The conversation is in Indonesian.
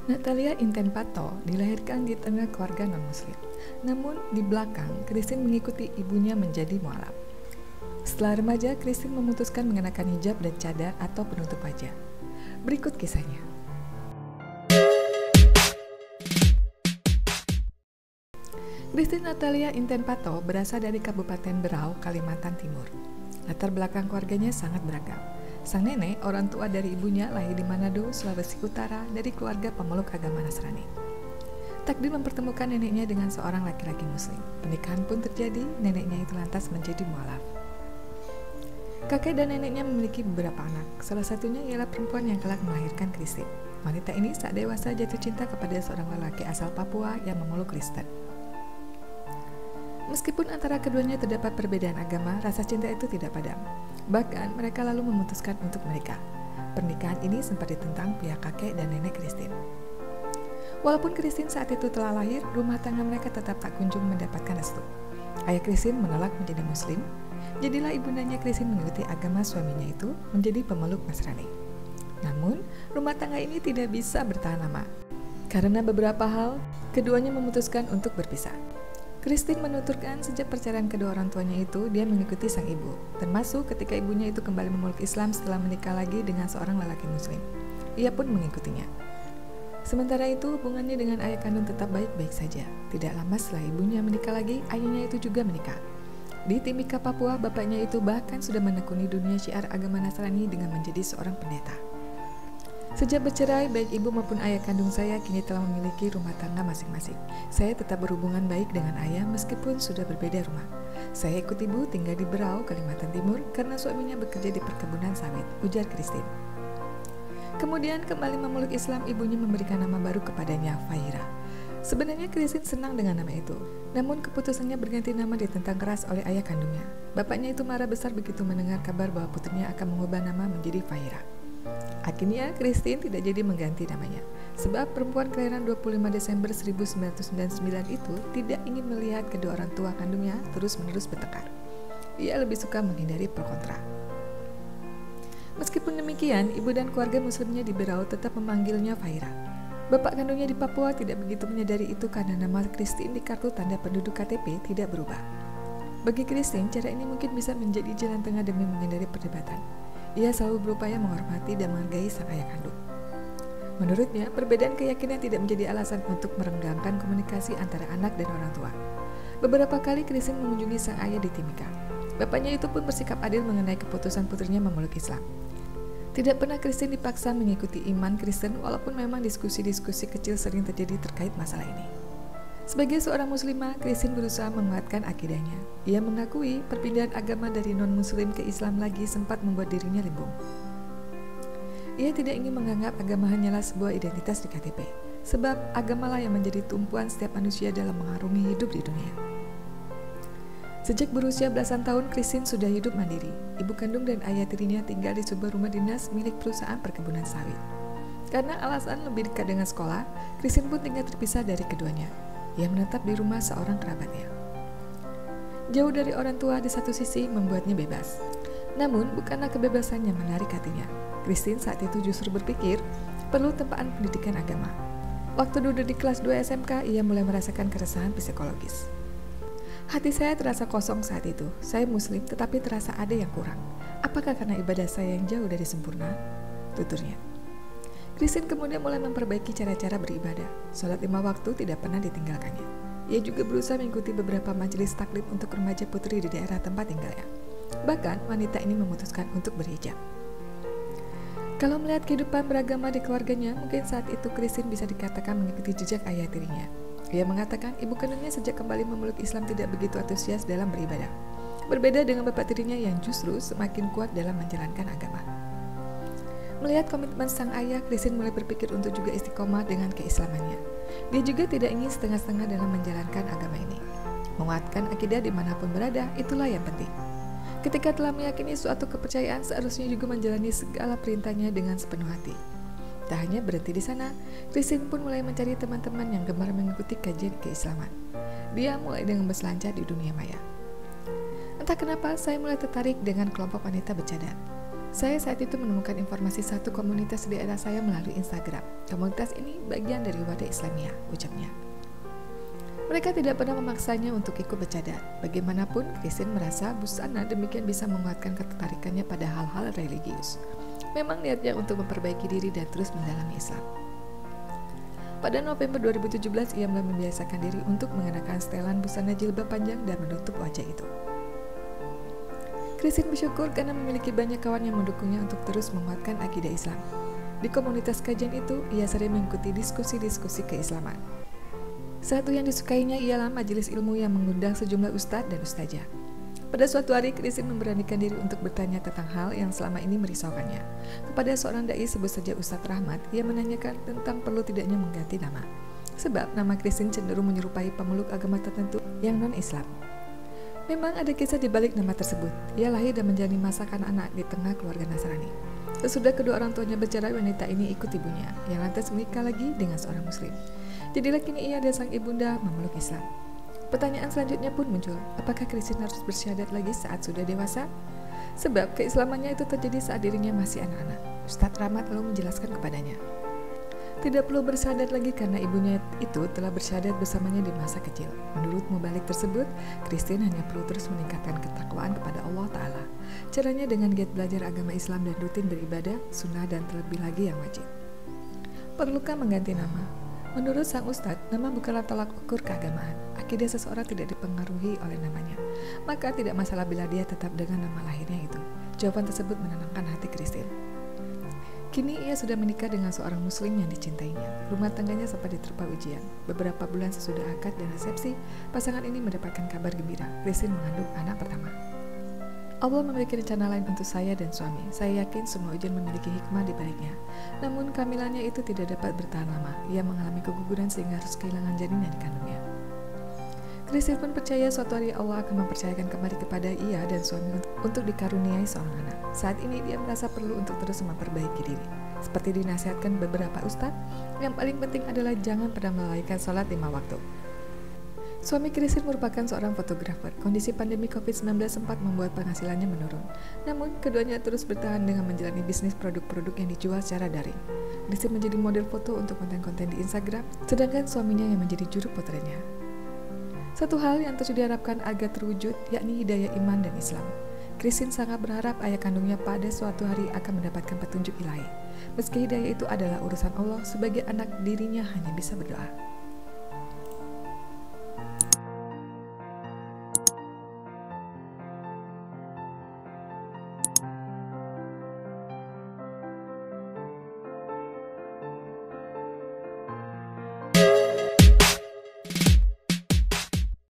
Natalia Intenpato dilahirkan di tengah keluarga non-muslim. Namun, di belakang, Christine mengikuti ibunya menjadi mualaf. Setelah remaja, Christine memutuskan mengenakan hijab dan cadar atau penutup wajah. Berikut kisahnya. Christine Natalia Intenpato berasal dari Kabupaten Berau, Kalimantan Timur. Latar belakang keluarganya sangat beragam. Sang nenek, orang tua dari ibunya, lahir di Manado, Sulawesi Utara, dari keluarga pemeluk agama Nasrani. Takdir mempertemukan neneknya dengan seorang laki-laki muslim. Pernikahan pun terjadi, neneknya itu lantas menjadi mualaf. Kakek dan neneknya memiliki beberapa anak. Salah satunya ialah perempuan yang kelak melahirkan Christine. Wanita ini saat dewasa jatuh cinta kepada seorang lelaki asal Papua yang memeluk Kristen. Meskipun antara keduanya terdapat perbedaan agama, rasa cinta itu tidak padam. Bahkan, mereka lalu memutuskan untuk menikah. Pernikahan ini sempat ditentang pihak kakek dan nenek Christine. Walaupun Christine saat itu telah lahir, rumah tangga mereka tetap tak kunjung mendapatkan restu. Ayah Christine menolak menjadi muslim, jadilah ibundanya Christine mengikuti agama suaminya itu menjadi pemeluk Nasrani. Namun, rumah tangga ini tidak bisa bertahan lama. Karena beberapa hal, keduanya memutuskan untuk berpisah. Christine menuturkan sejak perceraian kedua orang tuanya itu, dia mengikuti sang ibu, termasuk ketika ibunya itu kembali memeluk Islam setelah menikah lagi dengan seorang lelaki muslim. Ia pun mengikutinya. Sementara itu, hubungannya dengan ayah kandung tetap baik-baik saja. Tidak lama setelah ibunya menikah lagi, ayahnya itu juga menikah. Di Timika, Papua, bapaknya itu bahkan sudah menekuni dunia syiar agama Nasrani dengan menjadi seorang pendeta. Sejak bercerai, baik ibu maupun ayah kandung saya kini telah memiliki rumah tangga masing-masing. Saya tetap berhubungan baik dengan ayah meskipun sudah berbeda rumah. Saya ikut ibu tinggal di Berau, Kalimantan Timur karena suaminya bekerja di perkebunan sawit, ujar Christine. Kemudian kembali memeluk Islam, ibunya memberikan nama baru kepadanya, Fahira. Sebenarnya Christine senang dengan nama itu, namun keputusannya berganti nama ditentang keras oleh ayah kandungnya. Bapaknya itu marah besar begitu mendengar kabar bahwa putrinya akan mengubah nama menjadi Fahira. Akhirnya, Christine tidak jadi mengganti namanya, sebab perempuan kelahiran 25 Desember 1999 itu tidak ingin melihat kedua orang tua kandungnya terus-menerus bertengkar. Ia lebih suka menghindari pro kontra. Meskipun demikian, ibu dan keluarga muslimnya di Berau tetap memanggilnya Fahira. Bapak kandungnya di Papua tidak begitu menyadari itu karena nama Christine di kartu tanda penduduk KTP tidak berubah. Bagi Christine, cara ini mungkin bisa menjadi jalan tengah demi menghindari perdebatan. Ia selalu berupaya menghormati dan menghargai sang ayah kandung. Menurutnya, perbedaan keyakinan tidak menjadi alasan untuk merenggangkan komunikasi antara anak dan orang tua. Beberapa kali Christine mengunjungi sang ayah di Timika. Bapaknya itu pun bersikap adil mengenai keputusan putrinya memeluk Islam. Tidak pernah Christine dipaksa mengikuti iman Kristen walaupun memang diskusi-diskusi kecil sering terjadi terkait masalah ini. Sebagai seorang muslimah, Christine berusaha menguatkan akidahnya. Ia mengakui perpindahan agama dari non-muslim ke Islam lagi sempat membuat dirinya limbung. Ia tidak ingin menganggap agama hanyalah sebuah identitas di KTP, sebab agamalah yang menjadi tumpuan setiap manusia dalam mengarungi hidup di dunia. Sejak berusia belasan tahun, Christine sudah hidup mandiri. Ibu kandung dan ayah tirinya tinggal di sebuah rumah dinas milik perusahaan perkebunan sawit. Karena alasan lebih dekat dengan sekolah, Christine pun tinggal terpisah dari keduanya. Ia menetap di rumah seorang kerabatnya. Jauh dari orang tua di satu sisi membuatnya bebas. Namun, bukanlah kebebasan yang menarik hatinya. Christine saat itu justru berpikir perlu tempaan pendidikan agama. Waktu duduk di kelas 2 SMK, ia mulai merasakan keresahan psikologis. Hati saya terasa kosong saat itu. Saya muslim tetapi terasa ada yang kurang. Apakah karena ibadah saya yang jauh dari sempurna? Tuturnya. Christine kemudian mulai memperbaiki cara-cara beribadah. Sholat 5 waktu tidak pernah ditinggalkannya. Ia juga berusaha mengikuti beberapa majelis taklid untuk remaja putri di daerah tempat tinggalnya. Bahkan, wanita ini memutuskan untuk berhijab. Kalau melihat kehidupan beragama di keluarganya, mungkin saat itu Christine bisa dikatakan mengikuti jejak ayah tirinya. Ia mengatakan ibu kandungnya sejak kembali memeluk Islam tidak begitu antusias dalam beribadah. Berbeda dengan bapak tirinya yang justru semakin kuat dalam menjalankan agama. Melihat komitmen sang ayah, Christine mulai berpikir untuk juga istiqomah dengan keislamannya. Dia juga tidak ingin setengah-setengah dalam menjalankan agama ini. Menguatkan akidah dimanapun berada, itulah yang penting. Ketika telah meyakini suatu kepercayaan, seharusnya juga menjalani segala perintahnya dengan sepenuh hati. Tak hanya berhenti di sana, Christine pun mulai mencari teman-teman yang gemar mengikuti kajian keislaman. Dia mulai dengan berselancar di dunia maya. Entah kenapa, saya mulai tertarik dengan kelompok wanita bercadar. Saya saat itu menemukan informasi satu komunitas di daerah saya melalui Instagram. Komunitas ini bagian dari Wadah Islamiyah, ucapnya. Mereka tidak pernah memaksanya untuk ikut bercadar. Bagaimanapun, Christine merasa busana demikian bisa menguatkan ketertarikannya pada hal-hal religius. Memang niatnya untuk memperbaiki diri dan terus mendalami Islam. Pada November 2017, ia mulai membiasakan diri untuk mengenakan setelan busana jilbab panjang dan menutup wajah itu. Christine bersyukur karena memiliki banyak kawan yang mendukungnya untuk terus menguatkan akidah Islam. Di komunitas kajian itu, ia sering mengikuti diskusi-diskusi keislaman. Satu yang disukainya ialah majelis ilmu yang mengundang sejumlah ustadz dan ustazah. Pada suatu hari, Christine memberanikan diri untuk bertanya tentang hal yang selama ini merisaukannya. Kepada seorang dai, sebut saja Ustadz Rahmat, ia menanyakan tentang perlu tidaknya mengganti nama. Sebab nama Christine cenderung menyerupai pemeluk agama tertentu yang non-Islam. Memang ada kisah di balik nama tersebut. Ia lahir dan menjalani masa kanak-kanak di tengah keluarga Nasrani. Sesudah kedua orang tuanya bercerai, wanita ini ikut ibunya, yang lantas menikah lagi dengan seorang muslim. Jadilah kini ia dan sang ibunda memeluk Islam. Pertanyaan selanjutnya pun muncul, apakah Christine harus bersyahadat lagi saat sudah dewasa? Sebab keislamannya itu terjadi saat dirinya masih anak-anak. Ustadz Rahmat lalu menjelaskan kepadanya, tidak perlu bersyahadat lagi karena ibunya itu telah bersyahadat bersamanya di masa kecil. Menurut mubalik tersebut, Christine hanya perlu terus meningkatkan ketakwaan kepada Allah Ta'ala. Caranya dengan giat belajar agama Islam dan rutin beribadah, sunnah dan terlebih lagi yang wajib. Perlukah mengganti nama? Menurut sang ustadz, nama bukanlah tolak ukur keagamaan. Akidah seseorang tidak dipengaruhi oleh namanya. Maka tidak masalah bila dia tetap dengan nama lahirnya itu. Jawaban tersebut menenangkan hati Christine. Kini ia sudah menikah dengan seorang muslim yang dicintainya. Rumah tangganya sempat diterpa ujian. Beberapa bulan sesudah akad dan resepsi, pasangan ini mendapatkan kabar gembira. Christine mengandung anak pertama. Allah memiliki rencana lain untuk saya dan suami. Saya yakin semua ujian memiliki hikmah di baliknya. Namun kehamilannya itu tidak dapat bertahan lama. Ia mengalami keguguran sehingga harus kehilangan janin yang dikandungnya. Christine pun percaya suatu hari Allah akan mempercayakan kembali kepada ia dan suami untuk dikaruniai seorang anak. Saat ini dia merasa perlu untuk terus memperbaiki diri. Seperti dinasihatkan beberapa ustadz, yang paling penting adalah jangan pernah melalaikan sholat 5 waktu. Suami Christine merupakan seorang fotografer. Kondisi pandemi COVID-19 sempat membuat penghasilannya menurun. Namun, keduanya terus bertahan dengan menjalani bisnis produk-produk yang dijual secara daring. Christine menjadi model foto untuk konten-konten di Instagram, sedangkan suaminya yang menjadi juru potretnya. Satu hal yang terus diharapkan agar terwujud, yakni hidayah iman dan Islam. Christine sangat berharap ayah kandungnya pada suatu hari akan mendapatkan petunjuk ilahi. Meski hidayah itu adalah urusan Allah, sebagai anak dirinya hanya bisa berdoa.